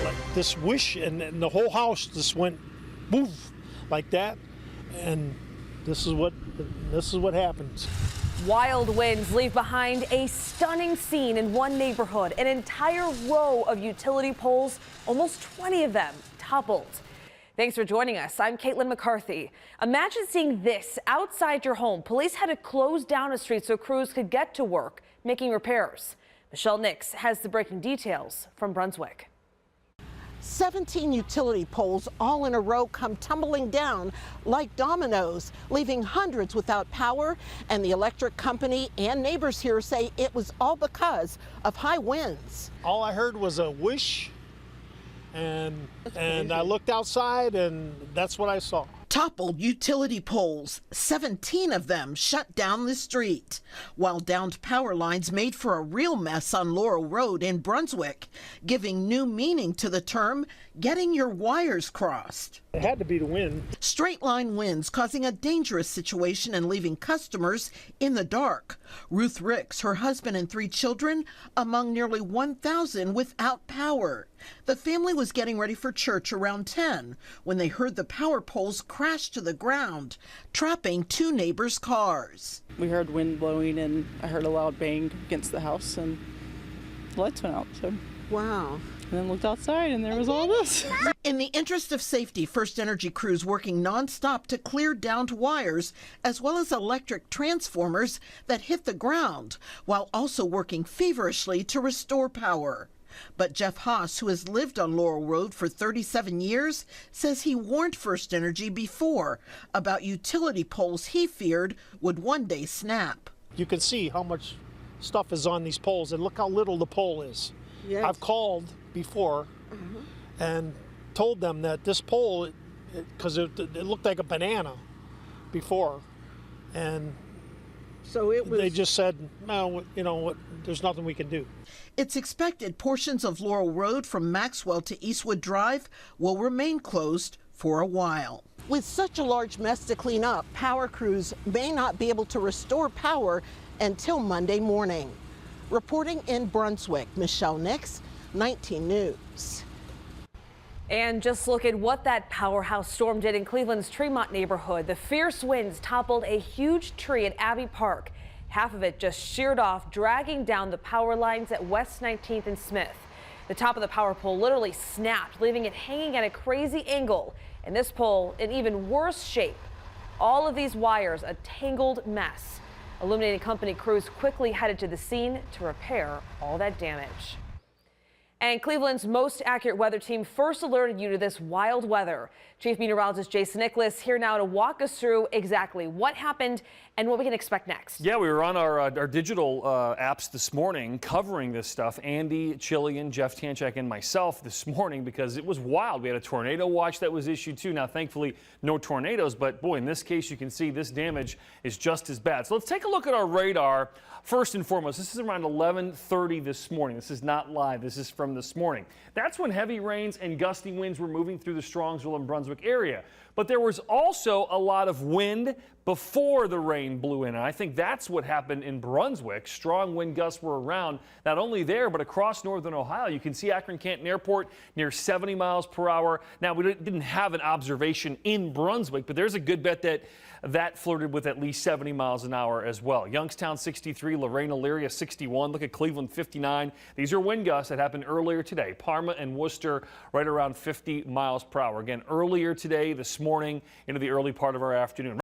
like this wish, and the whole house just went poof like that, and this is what happens. Wild winds leave behind a stunning scene in one neighborhood. An entire row of utility poles, almost 20 of them, toppled. Thanks for joining us. I'm Caitlin McCarthy. Imagine seeing this outside your home. Police had to close down a street so crews could get to work making repairs. Michelle Nix has the breaking details from Brunswick. 17 utility poles all in a row come tumbling down like dominoes, leaving hundreds without power. And the electric company and neighbors here say it was all because of high winds. All I heard was a whoosh, and I looked outside, and that's what I saw. Toppled utility poles, 17 of them shut down the street, while downed power lines made for a real mess on Laurel Road in Brunswick, giving new meaning to the term getting your wires crossed. It had to be the wind. Straight line winds causing a dangerous situation and leaving customers in the dark. Ruth Ricks, her husband and 3 children, among nearly 1,000 without power. The family was getting ready for church around 10 when they heard the power poles crash to the ground, trapping 2 neighbors' cars. We heard wind blowing and I heard a loud bang against the house and the lights went out. So. Wow. And then looked outside and there was all this. In the interest of safety, First Energy crews working nonstop to clear downed wires as well as electric transformers that hit the ground, while also working feverishly to restore power. But Jeff Haas, who has lived on Laurel Road for 37 years, says he warned First Energy before about utility poles he feared would one day snap. You can see how much stuff is on these poles, and look how little the pole is. Yes. I've called before and told them that this pole, because it looked like a banana before, and So they just said, no, you know what, there's nothing we can do. It's expected portions of Laurel Road from Maxwell to Eastwood Drive will remain closed for a while. With such a large mess to clean up, power crews may not be able to restore power until Monday morning. Reporting in Brunswick, Michelle Nix, 19 News. And just look at what that powerhouse storm did in Cleveland's Tremont neighborhood. The fierce winds toppled a huge tree at Abbey Park. Half of it just sheared off, dragging down the power lines at West 19th and Smith. The top of the power pole literally snapped, leaving it hanging at a crazy angle. And this pole in even worse shape. All of these wires a tangled mess. Illuminating company crews quickly headed to the scene to repair all that damage. And Cleveland's most accurate weather team first alerted you to this wild weather. Chief Meteorologist Jason Nicholas here now to walk us through exactly what happened and what we can expect next. Yeah, we were on our digital apps this morning covering this stuff. Andy, Chillian, Jeff Tanchak, and myself this morning because it was wild. We had a tornado watch that was issued too. Now, thankfully, no tornadoes, but boy, in this case, you can see this damage is just as bad. So let's take a look at our radar. First and foremost, this is around 11:30 this morning. This is not live. This is from this morning. That's when heavy rains and gusty winds were moving through the Strongsville and Brunswick area. But there was also a lot of wind before the rain blew in. And I think that's what happened in Brunswick. Strong wind gusts were around, not only there, but across northern Ohio. You can see Akron-Canton Airport near 70 miles per hour. Now, we didn't have an observation in Brunswick, but there's a good bet that that flirted with at least 70 miles an hour as well. Youngstown 63, Lorraine, Elyria 61. Look at Cleveland 59. These are wind gusts that happened earlier today. Parma and Worcester right around 50 miles per hour. Again, earlier today, this morning, into the early part of our afternoon.